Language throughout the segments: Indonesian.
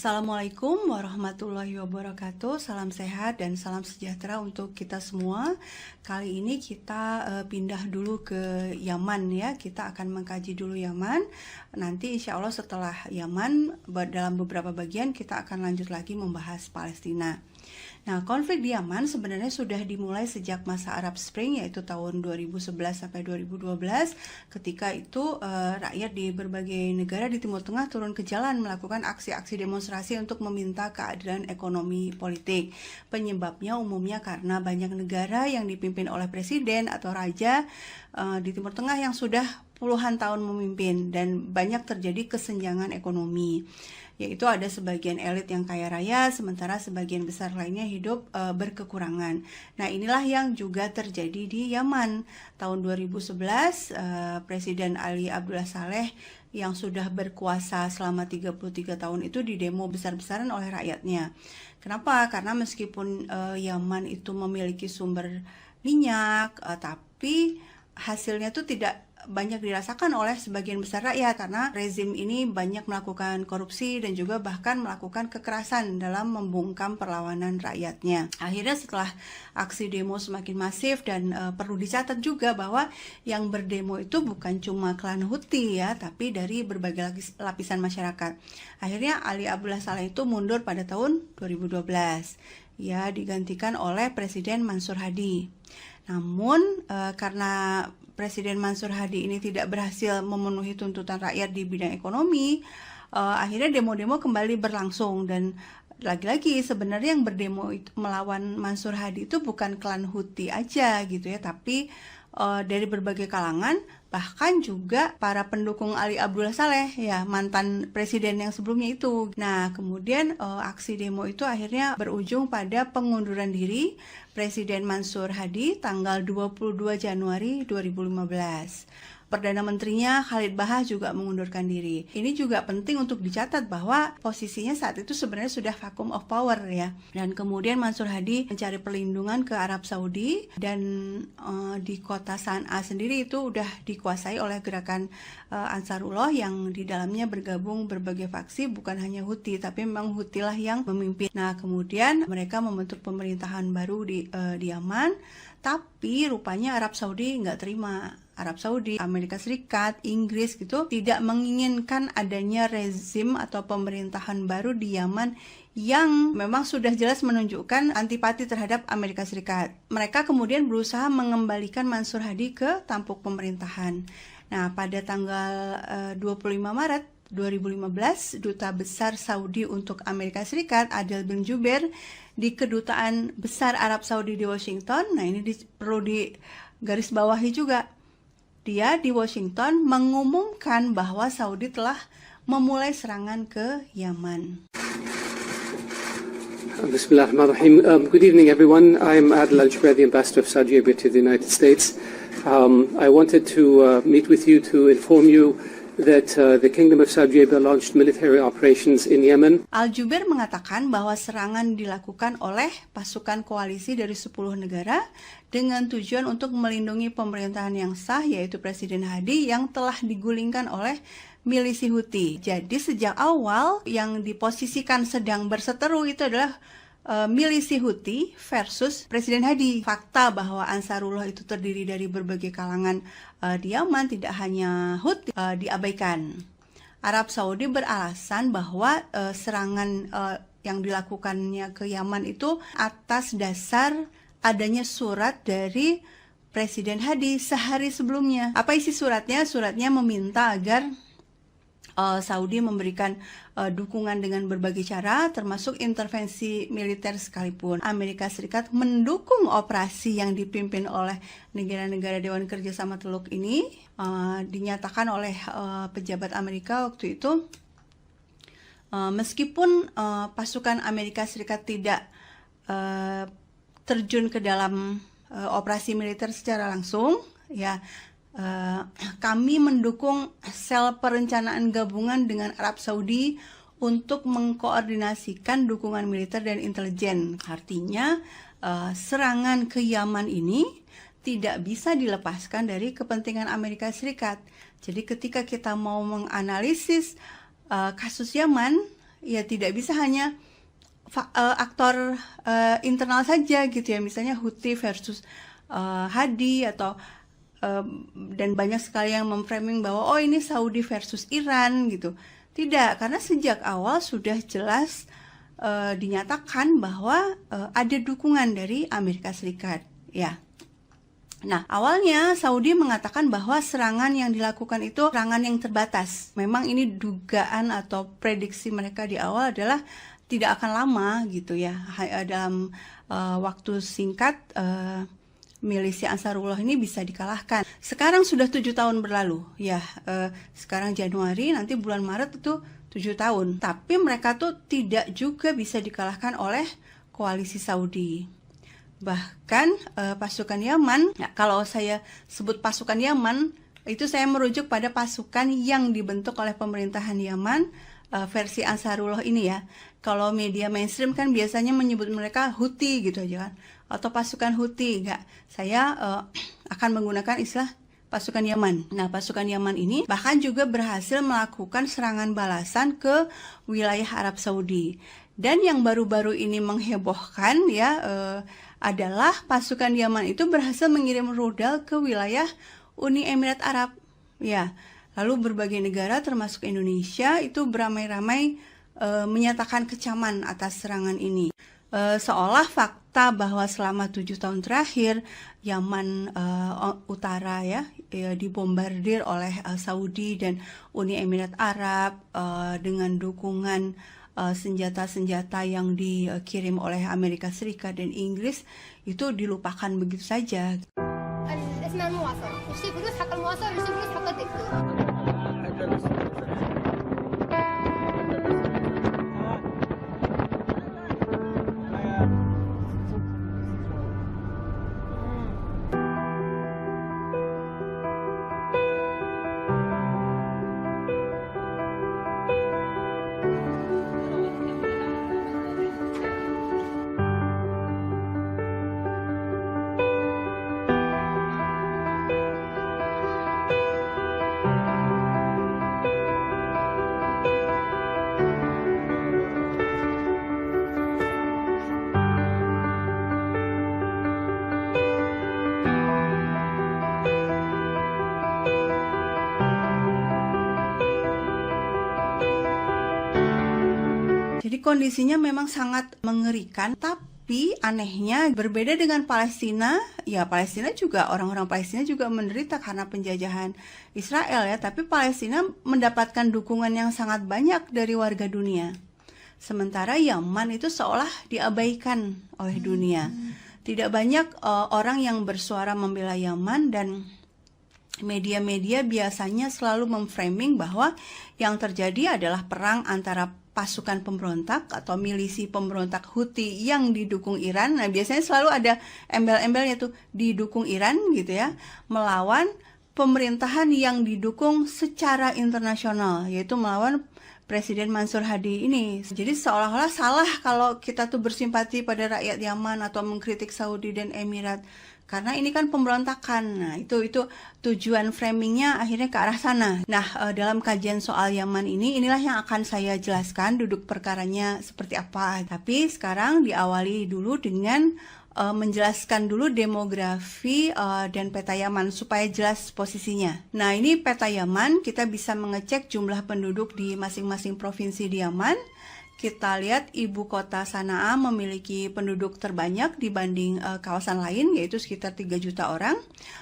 Assalamualaikum warahmatullahi wabarakatuh. Salam sehat dan salam sejahtera untuk kita semua. Kali ini kita pindah dulu ke Yaman ya. Kita akan mengkaji dulu Yaman. Nanti insya Allah setelah Yaman dalam beberapa bagian kita akan lanjut lagi membahas Palestina. Nah, konflik di Yaman sebenarnya sudah dimulai sejak masa Arab Spring, yaitu tahun 2011 sampai 2012. Ketika itu rakyat di berbagai negara di Timur Tengah turun ke jalan melakukan aksi-aksi demonstrasi untuk meminta keadilan ekonomi politik. Penyebabnya umumnya karena banyak negara yang dipimpin oleh presiden atau raja di Timur Tengah yang sudah puluhan tahun memimpin dan banyak terjadi kesenjangan ekonomi. Yaitu ada sebagian elit yang kaya raya, sementara sebagian besar lainnya hidup berkekurangan. Nah, inilah yang juga terjadi di Yaman. Tahun 2011, Presiden Ali Abdullah Saleh yang sudah berkuasa selama 33 tahun itu didemo besar-besaran oleh rakyatnya. Kenapa? Karena meskipun Yaman itu memiliki sumber minyak, tapi hasilnya itu tidak banyak dirasakan oleh sebagian besar rakyat karena rezim ini banyak melakukan korupsi dan juga bahkan melakukan kekerasan dalam membungkam perlawanan rakyatnya. Akhirnya setelah aksi demo semakin masif dan perlu dicatat juga bahwa yang berdemo itu bukan cuma klan Houthi ya, tapi dari berbagai lapisan masyarakat. Akhirnya Ali Abdullah Saleh itu mundur pada tahun 2012. Ya, digantikan oleh Presiden Mansur Hadi. Namun karena Presiden Mansur Hadi ini tidak berhasil memenuhi tuntutan rakyat di bidang ekonomi, akhirnya demo-demo kembali berlangsung. Dan lagi-lagi sebenarnya yang berdemo itu melawan Mansur Hadi itu bukan klan Houthi aja gitu ya, tapi dari berbagai kalangan, bahkan juga para pendukung Ali Abdullah Saleh ya, mantan presiden yang sebelumnya itu. Nah, kemudian aksi demo itu akhirnya berujung pada pengunduran diri Presiden Mansur Hadi tanggal 22 Januari 2015. Perdana Menterinya Khalid Bahah juga mengundurkan diri. Ini juga penting untuk dicatat bahwa posisinya saat itu sebenarnya sudah vacuum of power ya. Dan kemudian Mansur Hadi mencari perlindungan ke Arab Saudi dan di kota San'a sendiri itu udah dikuasai oleh gerakan Ansarullah yang di dalamnya bergabung berbagai faksi, bukan hanya Houthi tapi memang Houthi lah yang memimpin. Nah, kemudian mereka membentuk pemerintahan baru di Yaman, tapi rupanya Arab Saudi nggak terima. Arab Saudi, Amerika Serikat, Inggris gitu tidak menginginkan adanya rezim atau pemerintahan baru di Yaman yang memang sudah jelas menunjukkan antipati terhadap Amerika Serikat. Mereka kemudian berusaha mengembalikan Mansur Hadi ke tampuk pemerintahan. Nah, pada tanggal 25 Maret 2015, Duta Besar Saudi untuk Amerika Serikat, Adel bin Jubair, di Kedutaan Besar Arab Saudi di Washington, nah ini perlu digarisbawahi juga, dia di Washington mengumumkan bahwa Saudi telah memulai serangan ke Yaman. Bismillahirrahmanirrahim. Good evening, everyone. I'm Adel Al-Jubair, the Ambassador of Saudi Arabia to the United States. I wanted to meet with you to inform you that the Kingdom of Saudi Arabia launched military operations in Yemen. Al-Jubair mengatakan bahwa serangan dilakukan oleh pasukan koalisi dari 10 negara dengan tujuan untuk melindungi pemerintahan yang sah, yaitu Presiden Hadi yang telah digulingkan oleh milisi Houthi. Jadi sejak awal yang diposisikan sedang berseteru itu adalah milisi Houthi versus Presiden Hadi. Fakta bahwa Ansarullah itu terdiri dari berbagai kalangan di Yaman, tidak hanya Houthi, diabaikan. Arab Saudi beralasan bahwa serangan yang dilakukannya ke Yaman itu atas dasar adanya surat dari Presiden Hadi sehari sebelumnya. Apa isi suratnya? Suratnya meminta agar Saudi memberikan dukungan dengan berbagai cara, termasuk intervensi militer sekalipun. Amerika Serikat mendukung operasi yang dipimpin oleh negara-negara Dewan Kerjasama Teluk ini. Dinyatakan oleh pejabat Amerika waktu itu, meskipun pasukan Amerika Serikat tidak terjun ke dalam operasi militer secara langsung, ya, kami mendukung sel perencanaan gabungan dengan Arab Saudi untuk mengkoordinasikan dukungan militer dan intelijen. Artinya serangan ke Yaman ini tidak bisa dilepaskan dari kepentingan Amerika Serikat. Jadi ketika kita mau menganalisis kasus Yaman, ya tidak bisa hanya aktor internal saja gitu ya, misalnya Houthi versus Hadi atau dan banyak sekali yang memframing bahwa oh ini Saudi versus Iran gitu. Tidak, karena sejak awal sudah jelas dinyatakan bahwa ada dukungan dari Amerika Serikat ya. Nah, awalnya Saudi mengatakan bahwa serangan yang dilakukan itu serangan yang terbatas. Memang ini dugaan atau prediksi mereka di awal adalah tidak akan lama gitu ya, dalam waktu singkat milisi Ansarullah ini bisa dikalahkan. Sekarang sudah 7 tahun berlalu ya, sekarang Januari, nanti bulan Maret itu 7 tahun. Tapi mereka tuh tidak juga bisa dikalahkan oleh koalisi Saudi. Bahkan pasukan Yaman, ya, kalau saya sebut pasukan Yaman, itu saya merujuk pada pasukan yang dibentuk oleh pemerintahan Yaman versi Ansarullah ini ya. Kalau media mainstream kan biasanya menyebut mereka Houthi gitu aja kan, atau pasukan Houthi. Enggak, saya akan menggunakan istilah pasukan Yaman. Nah, pasukan Yaman ini bahkan juga berhasil melakukan serangan balasan ke wilayah Arab Saudi. Dan yang baru-baru ini menghebohkan ya adalah pasukan Yaman itu berhasil mengirim rudal ke wilayah Uni Emirat Arab. Ya, lalu berbagai negara termasuk Indonesia itu beramai-ramai menyatakan kecaman atas serangan ini. Seolah fakta bahwa selama 7 tahun terakhir Yaman Utara ya dibombardir oleh Saudi dan Uni Emirat Arab dengan dukungan senjata-senjata yang dikirim oleh Amerika Serikat dan Inggris itu dilupakan begitu saja. اسمها المواصلة، يشتري فلوس حق المواصلة ويشتري فلوس حق الدكتور. Jadi kondisinya memang sangat mengerikan, tapi anehnya berbeda dengan Palestina, ya Palestina juga, orang-orang Palestina juga menderita karena penjajahan Israel ya, tapi Palestina mendapatkan dukungan yang sangat banyak dari warga dunia. Sementara Yaman itu seolah diabaikan oleh dunia. Tidak banyak orang yang bersuara membela Yaman, dan media-media biasanya selalu memframing bahwa yang terjadi adalah perang antara pasukan pemberontak atau milisi pemberontak Houthi yang didukung Iran. Nah, biasanya selalu ada embel-embelnya tuh didukung Iran gitu ya, melawan pemerintahan yang didukung secara internasional, yaitu melawan Presiden Mansur Hadi ini. Jadi seolah-olah salah kalau kita tuh bersimpati pada rakyat Yaman atau mengkritik Saudi dan Emirat, karena ini kan pemberontakan. Nah, itu tujuan framingnya akhirnya ke arah sana. Nah, dalam kajian soal Yaman ini, inilah yang akan saya jelaskan duduk perkaranya seperti apa. Tapi sekarang diawali dulu dengan menjelaskan dulu demografi dan peta Yaman supaya jelas posisinya. Nah, ini peta Yaman, kita bisa mengecek jumlah penduduk di masing-masing provinsi di Yaman. Kita lihat ibu kota Sanaa memiliki penduduk terbanyak dibanding kawasan lain, yaitu sekitar 3 juta orang.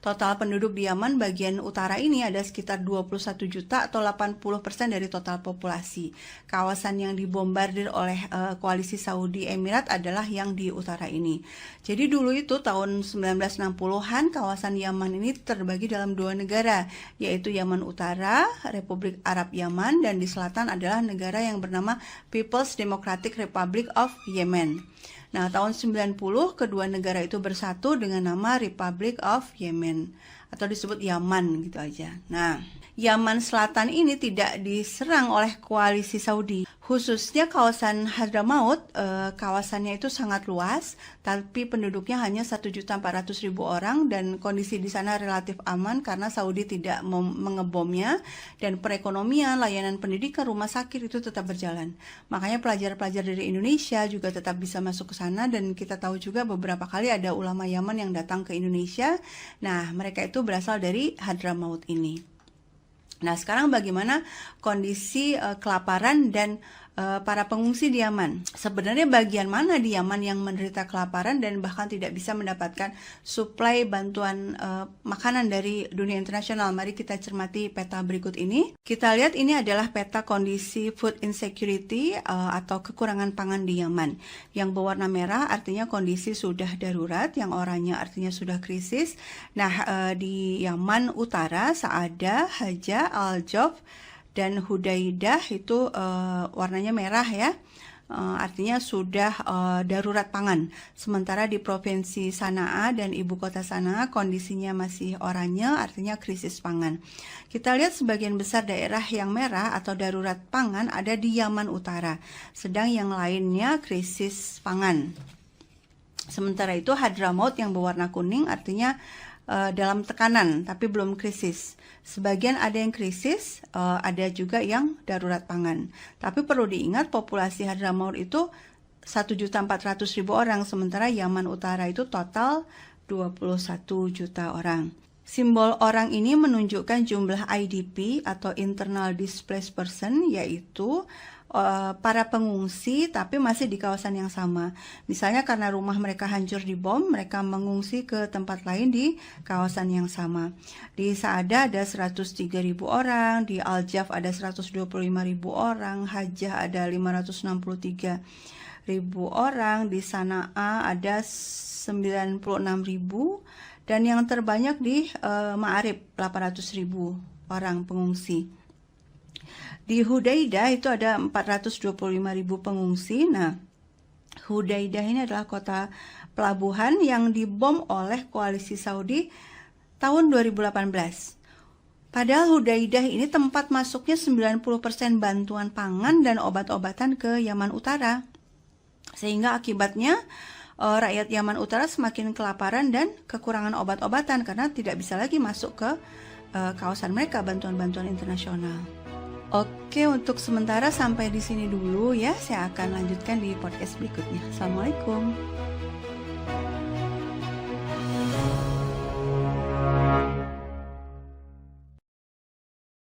Total penduduk di Yaman bagian utara ini ada sekitar 21 juta atau 80% dari total populasi. Kawasan yang dibombardir oleh koalisi Saudi Emirat adalah yang di utara ini. Jadi dulu itu tahun 1960-an kawasan Yaman ini terbagi dalam 2 negara, yaitu Yaman Utara, Republik Arab Yaman, dan di selatan adalah negara yang bernama People's Democratic Republic of Yemen. Nah, tahun 90 kedua negara itu bersatu dengan nama Republic of Yemen atau disebut Yaman gitu aja. Nah, Yaman Selatan ini tidak diserang oleh koalisi Saudi. Khususnya kawasan Hadramaut, kawasannya itu sangat luas, tapi penduduknya hanya 1.400.000 orang dan kondisi di sana relatif aman karena Saudi tidak mengebomnya dan perekonomian, layanan pendidikan, rumah sakit itu tetap berjalan. Makanya pelajar-pelajar dari Indonesia juga tetap bisa masuk ke sana dan kita tahu juga beberapa kali ada ulama Yaman yang datang ke Indonesia. Nah, mereka itu berasal dari Hadramaut ini. Nah, sekarang bagaimana kondisi kelaparan dan para pengungsi di Yaman? Sebenarnya bagian mana di Yaman yang menderita kelaparan dan bahkan tidak bisa mendapatkan suplai bantuan makanan dari dunia internasional? Mari kita cermati peta berikut ini. Kita lihat ini adalah peta kondisi food insecurity atau kekurangan pangan di Yaman. Yang berwarna merah artinya kondisi sudah darurat, yang oranye artinya sudah krisis. Nah, di Yaman Utara, Saada, Haja, Al-Jof, dan Hudaidah itu warnanya merah ya, artinya sudah darurat pangan. Sementara di Provinsi Sanaa dan Ibu Kota Sanaa kondisinya masih oranye, artinya krisis pangan. Kita lihat sebagian besar daerah yang merah atau darurat pangan ada di Yaman Utara, sedang yang lainnya krisis pangan. Sementara itu Hadramaut yang berwarna kuning artinya dalam tekanan tapi belum krisis. Sebagian ada yang krisis, ada juga yang darurat pangan. Tapi perlu diingat populasi Hadramaut itu 1.400.000 orang, sementara Yaman Utara itu total 21 juta orang. Simbol orang ini menunjukkan jumlah IDP atau Internal Displaced Person, yaitu para pengungsi tapi masih di kawasan yang sama. Misalnya karena rumah mereka hancur dibom, mereka mengungsi ke tempat lain di kawasan yang sama. Di Saada ada 103.000 orang, di Al-Jaf ada 125.000 orang, Hajjah ada 563.000 orang, di Sanaa ada 96.000, dan yang terbanyak di Ma'arib 800.000 orang pengungsi. Di Hudaidah itu ada 425.000 pengungsi. Nah, Hudaidah ini adalah kota pelabuhan yang dibom oleh koalisi Saudi tahun 2018. Padahal Hudaidah ini tempat masuknya 90% bantuan pangan dan obat-obatan ke Yaman Utara. Sehingga akibatnya rakyat Yaman Utara semakin kelaparan dan kekurangan obat-obatan karena tidak bisa lagi masuk ke kawasan mereka bantuan-bantuan internasional. Oke, untuk sementara sampai di sini dulu ya. Saya akan lanjutkan di podcast berikutnya. Assalamualaikum.